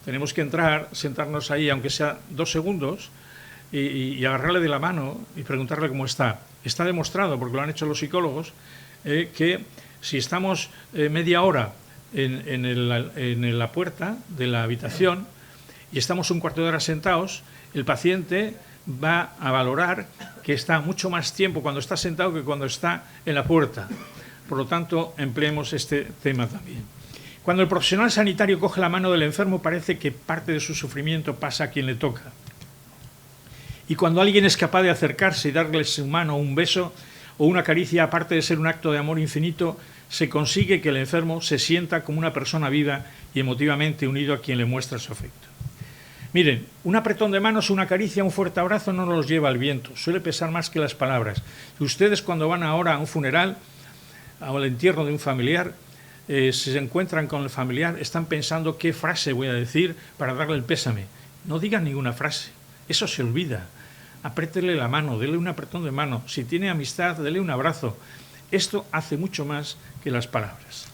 Tenemos que entrar, sentarnos ahí, aunque sea 2 segundos, y agarrarle de la mano y preguntarle cómo está. Está demostrado, porque lo han hecho los psicólogos, que si estamos media hora en la puerta de la habitación y estamos 1/4 de hora sentados, el paciente va a valorar que está mucho más tiempo cuando está sentado que cuando está en la puerta. Por lo tanto, empleemos este tema también. Cuando el profesional sanitario coge la mano del enfermo, parece que parte de su sufrimiento pasa a quien le toca. Y cuando alguien es capaz de acercarse y darle su mano, un beso o una caricia, aparte de ser un acto de amor infinito, se consigue que el enfermo se sienta como una persona viva y emotivamente unido a quien le muestra su afecto. Miren, un apretón de manos, una caricia, un fuerte abrazo no nos los lleva al viento, suele pesar más que las palabras. Y ustedes, cuando van ahora a un funeral, al entierro de un familiar, si se encuentran con el familiar, están pensando qué frase voy a decir para darle el pésame. No digan ninguna frase, eso se olvida. Apriétele la mano, dele un apretón de mano. Si tiene amistad, dele un abrazo. Esto hace mucho más que las palabras.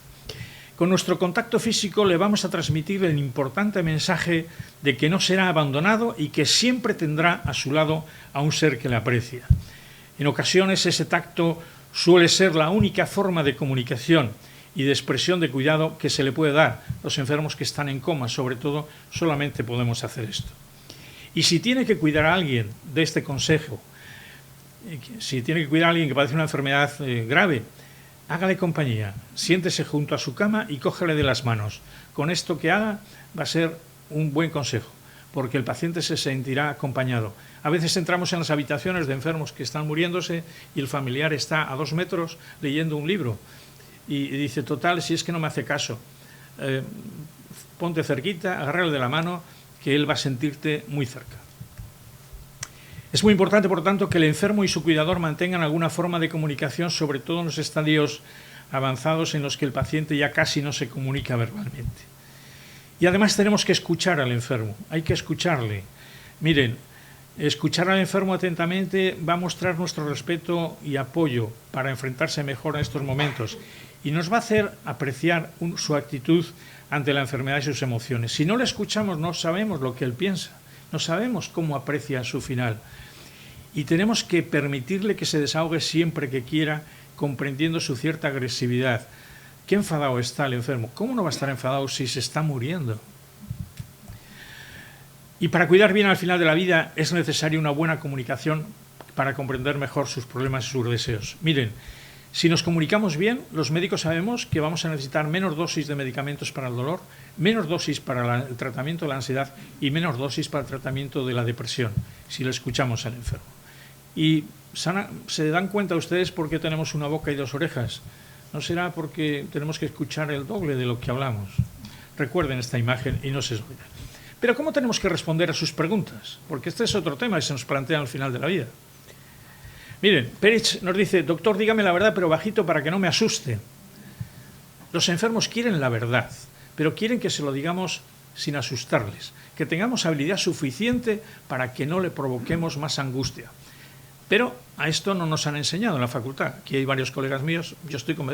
Con nuestro contacto físico le vamos a transmitir el importante mensaje de que no será abandonado y que siempre tendrá a su lado a un ser que le aprecia. En ocasiones ese tacto suele ser la única forma de comunicación y de expresión de cuidado que se le puede dar. Los enfermos que están en coma, sobre todo, solamente podemos hacer esto. Y si tiene que cuidar a alguien de este consejo, si tiene que cuidar a alguien que padece una enfermedad grave, hágale compañía, siéntese junto a su cama y cógele de las manos. Con esto que haga va a ser un buen consejo, porque el paciente se sentirá acompañado. A veces entramos en las habitaciones de enfermos que están muriéndose y el familiar está a 2 metros leyendo un libro y dice, total, si es que no me hace caso, ponte cerquita, agárrale de la mano, que él va a sentirte muy cerca. Es muy importante, por tanto, que el enfermo y su cuidador mantengan alguna forma de comunicación, sobre todo en los estadios avanzados en los que el paciente ya casi no se comunica verbalmente. Y además tenemos que escuchar al enfermo, hay que escucharle. Miren, escuchar al enfermo atentamente va a mostrar nuestro respeto y apoyo para enfrentarse mejor a estos momentos y nos va a hacer apreciar su actitud ante la enfermedad y sus emociones. Si no le escuchamos, no sabemos lo que él piensa. No sabemos cómo aprecia su final y tenemos que permitirle que se desahogue siempre que quiera, comprendiendo su cierta agresividad. ¿Qué enfadado está el enfermo? ¿Cómo no va a estar enfadado si se está muriendo? Y para cuidar bien al final de la vida es necesaria una buena comunicación para comprender mejor sus problemas y sus deseos. Miren, si nos comunicamos bien, los médicos sabemos que vamos a necesitar menos dosis de medicamentos para el dolor, menos dosis para el tratamiento de la ansiedad y menos dosis para el tratamiento de la depresión, si le escuchamos al enfermo. Y se dan cuenta ustedes por qué tenemos una boca y 2 orejas. ¿No será porque tenemos que escuchar el doble de lo que hablamos? Recuerden esta imagen y no se olviden. Pero ¿cómo tenemos que responder a sus preguntas? Porque este es otro tema que se nos plantea al final de la vida. Miren, Perich nos dice: doctor, dígame la verdad, pero bajito para que no me asuste. Los enfermos quieren la verdad, pero quieren que se lo digamos sin asustarles, que tengamos habilidad suficiente para que no le provoquemos más angustia. Pero a esto no nos han enseñado en la facultad. Aquí hay varios colegas míos,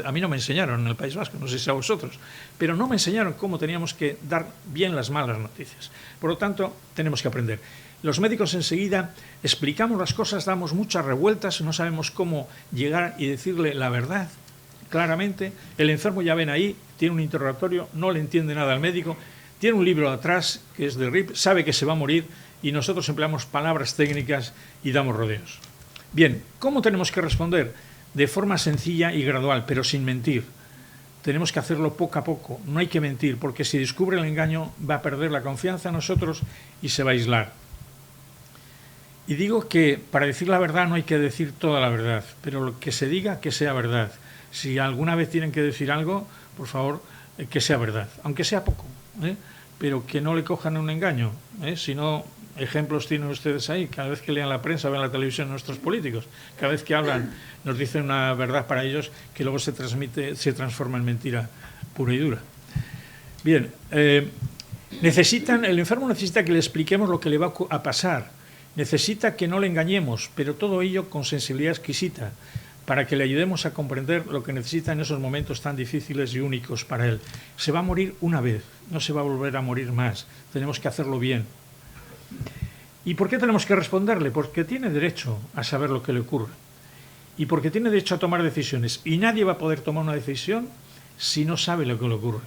a mí no me enseñaron en el País Vasco, no sé si a vosotros, pero no me enseñaron cómo teníamos que dar bien las malas noticias. Por lo tanto, tenemos que aprender. Los médicos enseguida explicamos las cosas, damos muchas revueltas, no sabemos cómo llegar y decirle la verdad claramente. El enfermo, ya ven ahí, tiene un interrogatorio, no le entiende nada al médico, tiene un libro atrás que es de RIP, sabe que se va a morir y nosotros empleamos palabras técnicas y damos rodeos. Bien, ¿cómo tenemos que responder? De forma sencilla y gradual, pero sin mentir. Tenemos que hacerlo poco a poco, no hay que mentir, porque si descubre el engaño va a perder la confianza en nosotros y se va a aislar. Y digo que para decir la verdad no hay que decir toda la verdad, pero lo que se diga que sea verdad. Si alguna vez tienen que decir algo, por favor, que sea verdad, aunque sea poco, pero que no le cojan un engaño, si no... Ejemplos tienen ustedes ahí, cada vez que lean la prensa, ven la televisión nuestros políticos, cada vez que hablan nos dicen una verdad para ellos que luego se transforma en mentira pura y dura. Bien, el enfermo necesita que le expliquemos lo que le va a pasar, necesita que no le engañemos, pero todo ello con sensibilidad exquisita, para que le ayudemos a comprender lo que necesita en esos momentos tan difíciles y únicos para él. Se va a morir una vez, no se va a volver a morir más, tenemos que hacerlo bien. ¿Y por qué tenemos que responderle? Porque tiene derecho a saber lo que le ocurre y porque tiene derecho a tomar decisiones, y nadie va a poder tomar una decisión si no sabe lo que le ocurre.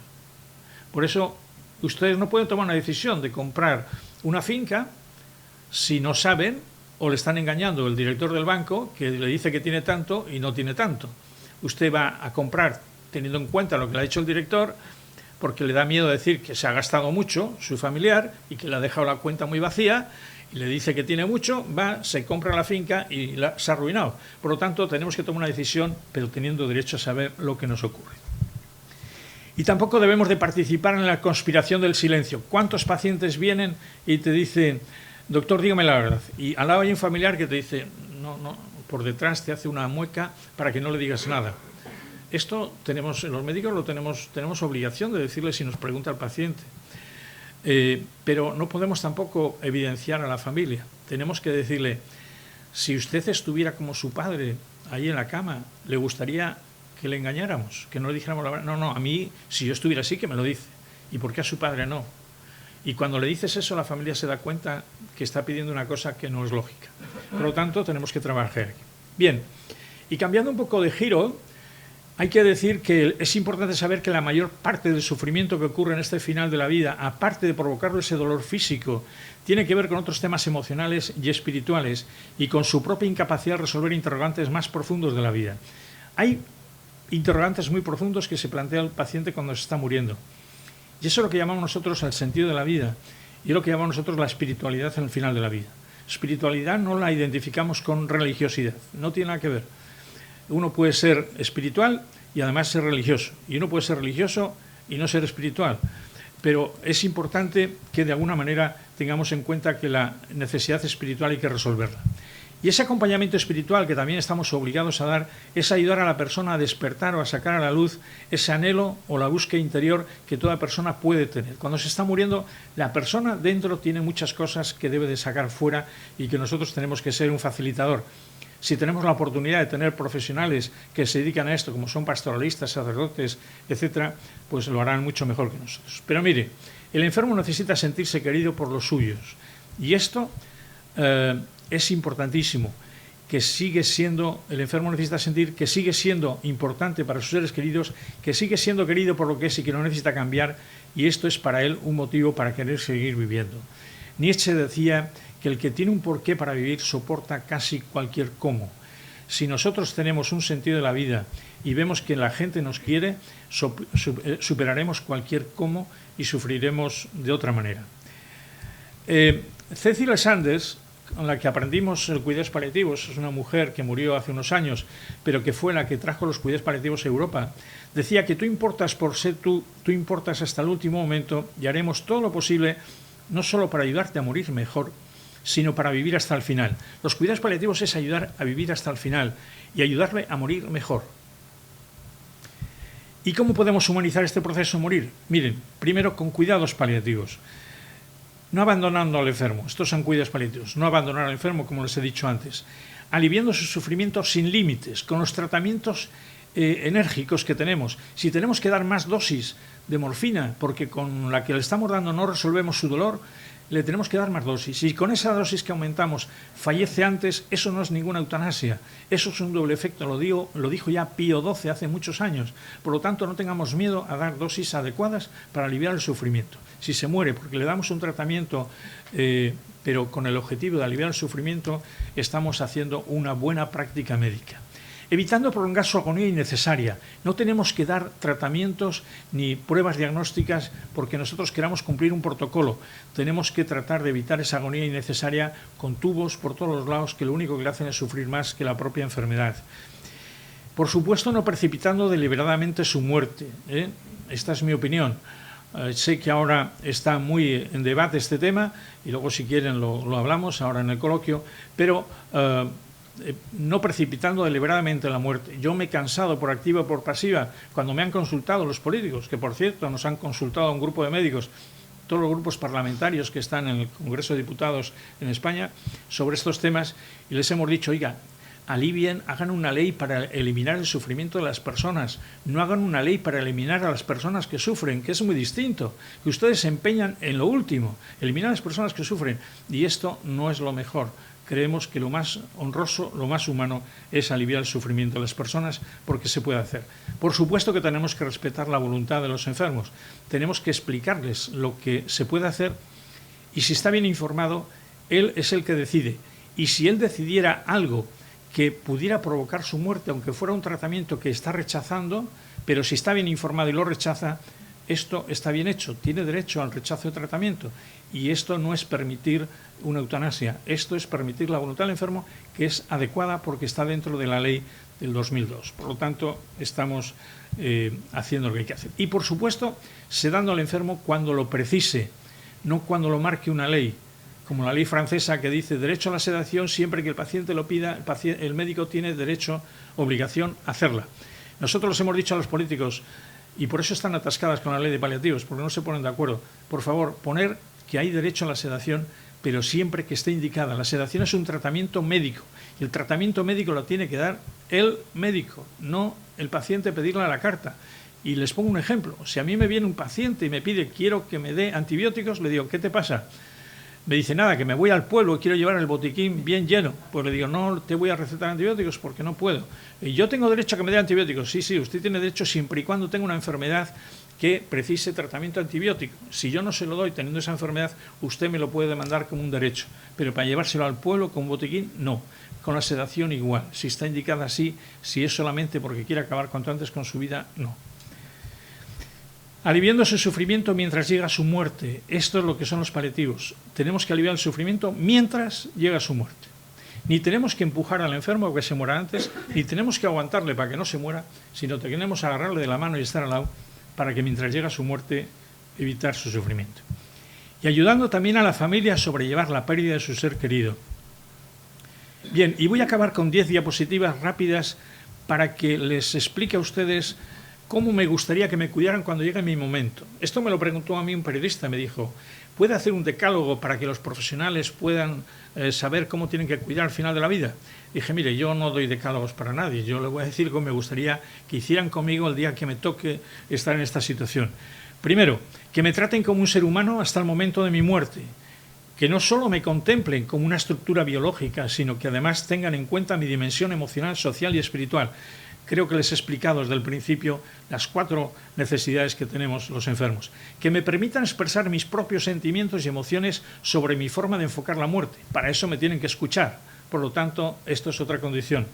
Por eso ustedes no pueden tomar una decisión de comprar una finca si no saben, o le están engañando el director del banco que le dice que tiene tanto y no tiene tanto. Usted va a comprar teniendo en cuenta lo que le ha dicho el director, porque le da miedo decir que se ha gastado mucho su familiar y que le ha dejado la cuenta muy vacía, y le dice que tiene mucho, se compra la finca y se ha arruinado. Por lo tanto, tenemos que tomar una decisión, pero teniendo derecho a saber lo que nos ocurre. Y tampoco debemos de participar en la conspiración del silencio. ¿Cuántos pacientes vienen y te dicen: doctor, dígame la verdad? Y al lado hay un familiar que te dice: no, por detrás te hace una mueca para que no le digas nada. Esto los médicos tenemos obligación de decirle si nos pregunta el paciente. Pero no podemos tampoco evidenciar a la familia. Tenemos que decirle: si usted estuviera como su padre ahí en la cama, ¿le gustaría que le engañáramos? Que no le dijéramos la verdad. No, a mí, si yo estuviera así, que me lo dice. ¿Y por qué a su padre no? Y cuando le dices eso, la familia se da cuenta que está pidiendo una cosa que no es lógica. Por lo tanto, tenemos que trabajar aquí. Bien, y cambiando un poco de giro, hay que decir que es importante saber que la mayor parte del sufrimiento que ocurre en este final de la vida, aparte de provocarle ese dolor físico, tiene que ver con otros temas emocionales y espirituales y con su propia incapacidad de resolver interrogantes más profundos de la vida. Hay interrogantes muy profundos que se plantea el paciente cuando se está muriendo. Y eso es lo que llamamos nosotros el sentido de la vida y es lo que llamamos nosotros la espiritualidad en el final de la vida. Espiritualidad no la identificamos con religiosidad, no tiene nada que ver. Uno puede ser espiritual y además ser religioso, y uno puede ser religioso y no ser espiritual, pero es importante que de alguna manera tengamos en cuenta que la necesidad espiritual hay que resolverla. Y ese acompañamiento espiritual que también estamos obligados a dar es ayudar a la persona a despertar o a sacar a la luz ese anhelo o la búsqueda interior que toda persona puede tener. Cuando se está muriendo, la persona dentro tiene muchas cosas que debe de sacar fuera y que nosotros tenemos que ser un facilitador. Si tenemos la oportunidad de tener profesionales que se dedican a esto, como son pastoralistas, sacerdotes, etcétera, pues lo harán mucho mejor que nosotros. Pero mire, el enfermo necesita sentirse querido por los suyos, y esto es importantísimo, que sigue siendo, el enfermo necesita sentir que sigue siendo importante para sus seres queridos, que sigue siendo querido por lo que es y que no necesita cambiar, y esto es para él un motivo para querer seguir viviendo. Nietzsche decía que el que tiene un porqué para vivir soporta casi cualquier cómo. Si nosotros tenemos un sentido de la vida y vemos que la gente nos quiere, superaremos cualquier cómo y sufriremos de otra manera. Cecil Sanders con la que aprendimos el cuidados paliativos, es una mujer que murió hace unos años, pero que fue la que trajo los cuidados paliativos a Europa, decía que tú importas por ser tú importas hasta el último momento y haremos todo lo posible, no solo para ayudarte a morir mejor, sino para vivir hasta el final. Los cuidados paliativos es ayudar a vivir hasta el final y ayudarle a morir mejor. ¿Y cómo podemos humanizar este proceso de morir? Miren, primero con cuidados paliativos. No abandonando al enfermo, estos son cuidados paliativos, no abandonar al enfermo, como les he dicho antes, aliviando su sufrimiento sin límites, con los tratamientos enérgicos que tenemos. Si tenemos que dar más dosis de morfina, porque con la que le estamos dando no resolvemos su dolor, le tenemos que dar más dosis. Y con esa dosis que aumentamos fallece antes, eso no es ninguna eutanasia, eso es un doble efecto, lo dijo ya Pío XII hace muchos años. Por lo tanto, no tengamos miedo a dar dosis adecuadas para aliviar el sufrimiento. Si se muere porque le damos un tratamiento, pero con el objetivo de aliviar el sufrimiento, estamos haciendo una buena práctica médica. Evitando prolongar su agonía innecesaria. No tenemos que dar tratamientos ni pruebas diagnósticas porque nosotros queramos cumplir un protocolo. Tenemos que tratar de evitar esa agonía innecesaria con tubos por todos los lados que lo único que le hacen es sufrir más que la propia enfermedad. Por supuesto, no precipitando deliberadamente su muerte. Esta es mi opinión. Sé que ahora está muy en debate este tema y luego si quieren lo hablamos ahora en el coloquio, pero no precipitando deliberadamente la muerte. Yo me he cansado por activa o por pasiva cuando me han consultado los políticos, que por cierto nos han consultado a un grupo de médicos, todos los grupos parlamentarios que están en el Congreso de Diputados en España, sobre estos temas, y les hemos dicho, oiga, alivien, hagan una ley para eliminar el sufrimiento de las personas, no hagan una ley para eliminar a las personas que sufren, que es muy distinto, que ustedes se empeñan en lo último, eliminar a las personas que sufren, y esto no es lo mejor. Creemos que lo más honroso, lo más humano es aliviar el sufrimiento de las personas porque se puede hacer. Por supuesto que tenemos que respetar la voluntad de los enfermos, tenemos que explicarles lo que se puede hacer y si está bien informado, él es el que decide. Y si él decidiera algo que pudiera provocar su muerte, aunque fuera un tratamiento que está rechazando, pero si está bien informado y lo rechaza, esto está bien hecho, tiene derecho al rechazo de tratamiento y esto no es permitir una eutanasia, esto es permitir la voluntad del enfermo que es adecuada porque está dentro de la ley del 2002. Por lo tanto, estamos haciendo lo que hay que hacer. Y por supuesto, sedando al enfermo cuando lo precise, no cuando lo marque una ley, como la ley francesa que dice derecho a la sedación siempre que el paciente lo pida, el médico tiene derecho, obligación a hacerla. Nosotros les hemos dicho a los políticos, y por eso están atascadas con la ley de paliativos, porque no se ponen de acuerdo. Por favor, poner que hay derecho a la sedación, pero siempre que esté indicada. La sedación es un tratamiento médico, y el tratamiento médico lo tiene que dar el médico, no el paciente pedirle a la carta. Y les pongo un ejemplo. Si a mí me viene un paciente y me pide, quiero que me dé antibióticos, le digo, ¿qué te pasa? Me dice, nada, que me voy al pueblo y quiero llevar el botiquín bien lleno. Pues le digo, no te voy a recetar antibióticos porque no puedo. Y yo tengo derecho a que me dé antibióticos. Sí, sí, usted tiene derecho siempre y cuando tenga una enfermedad que precise tratamiento antibiótico. Si yo no se lo doy teniendo esa enfermedad, usted me lo puede demandar como un derecho. Pero para llevárselo al pueblo con un botiquín, no. Con la sedación igual. Si está indicada así, si es solamente porque quiere acabar cuanto antes con su vida, no. Aliviando su sufrimiento mientras llega su muerte. Esto es lo que son los paliativos. Tenemos que aliviar el sufrimiento mientras llega su muerte. Ni tenemos que empujar al enfermo a que se muera antes, ni tenemos que aguantarle para que no se muera, sino que tenemos que agarrarle de la mano y estar al lado para que mientras llega su muerte evitar su sufrimiento. Y ayudando también a la familia a sobrellevar la pérdida de su ser querido. Bien, y voy a acabar con 10 diapositivas rápidas para que les explique a ustedes cómo me gustaría que me cuidaran cuando llegue mi momento. Esto me lo preguntó a mí un periodista, me dijo, ¿puede hacer un decálogo para que los profesionales puedan saber cómo tienen que cuidar al final de la vida? Dije, mire, yo no doy decálogos para nadie, yo le voy a decir cómo me gustaría que hicieran conmigo el día que me toque estar en esta situación. Primero, que me traten como un ser humano hasta el momento de mi muerte, que no solo me contemplen como una estructura biológica, sino que además tengan en cuenta mi dimensión emocional, social y espiritual. Creo que les he explicado desde el principio las 4 necesidades que tenemos los enfermos. Que me permitan expresar mis propios sentimientos y emociones sobre mi forma de enfocar la muerte. Para eso me tienen que escuchar. Por lo tanto, esto es otra condición.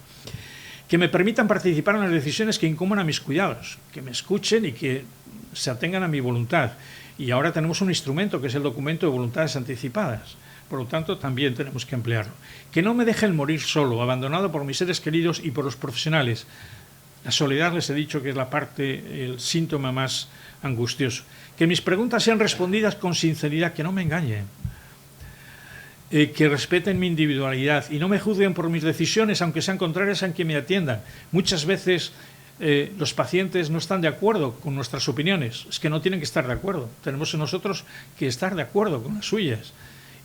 Que me permitan participar en las decisiones que incumban a mis cuidados. Que me escuchen y que se atengan a mi voluntad. Y ahora tenemos un instrumento que es el documento de voluntades anticipadas. por lo tanto también tenemos que emplearlo. Que no me dejen morir solo, abandonado por mis seres queridos y por los profesionales. La soledad, les he dicho que es la parte, el síntoma más angustioso. Que mis preguntas sean respondidas con sinceridad, que no me engañen. Que respeten mi individualidad y no me juzguen por mis decisiones, aunque sean contrarias a quien me atiendan. Muchas veces los pacientes no están de acuerdo con nuestras opiniones. Es que no tienen que estar de acuerdo. Tenemos nosotros que estar de acuerdo con las suyas.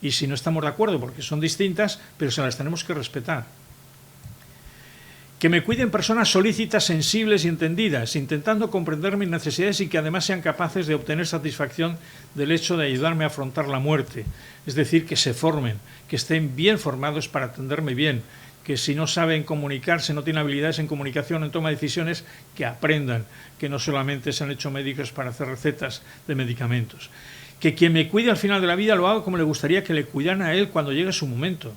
Y si no estamos de acuerdo, porque son distintas, pero se las tenemos que respetar. Que me cuiden personas solícitas, sensibles y entendidas, intentando comprender mis necesidades y que además sean capaces de obtener satisfacción del hecho de ayudarme a afrontar la muerte. Es decir, que se formen, que estén bien formados para atenderme bien, que si no saben comunicarse, no tienen habilidades en comunicación, en toma de decisiones, que aprendan, que no solamente se han hecho médicos para hacer recetas de medicamentos. Que quien me cuide al final de la vida lo haga como le gustaría que le cuidaran a él cuando llegue su momento.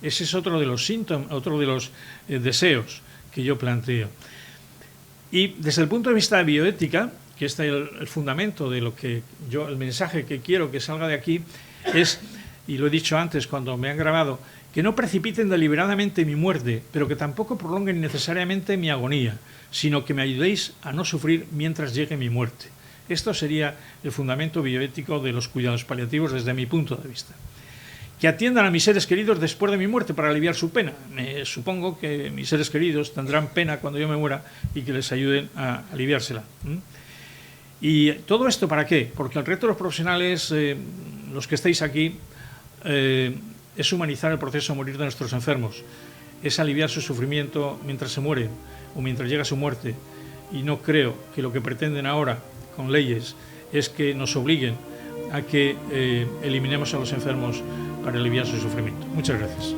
Ese es otro de los síntomas, otro de los deseos que yo planteo. Y desde el punto de vista de bioética, que este es el fundamento de lo que yo, el mensaje que quiero que salga de aquí, es, y lo he dicho antes cuando me han grabado, que no precipiten deliberadamente mi muerte, pero que tampoco prolonguen necesariamente mi agonía, sino que me ayudéis a no sufrir mientras llegue mi muerte. Esto sería el fundamento bioético de los cuidados paliativos desde mi punto de vista. Que atiendan a mis seres queridos después de mi muerte para aliviar su pena. Supongo que mis seres queridos tendrán pena cuando yo me muera y que les ayuden a aliviársela. ¿Y todo esto para qué? Porque el reto de los profesionales, los que estáis aquí, es humanizar el proceso de morir de nuestros enfermos, es aliviar su sufrimiento mientras se mueren o mientras llega su muerte. Y no creo que lo que pretenden ahora con leyes es que nos obliguen a que eliminemos a los enfermos para aliviar su sufrimiento. Muchas gracias.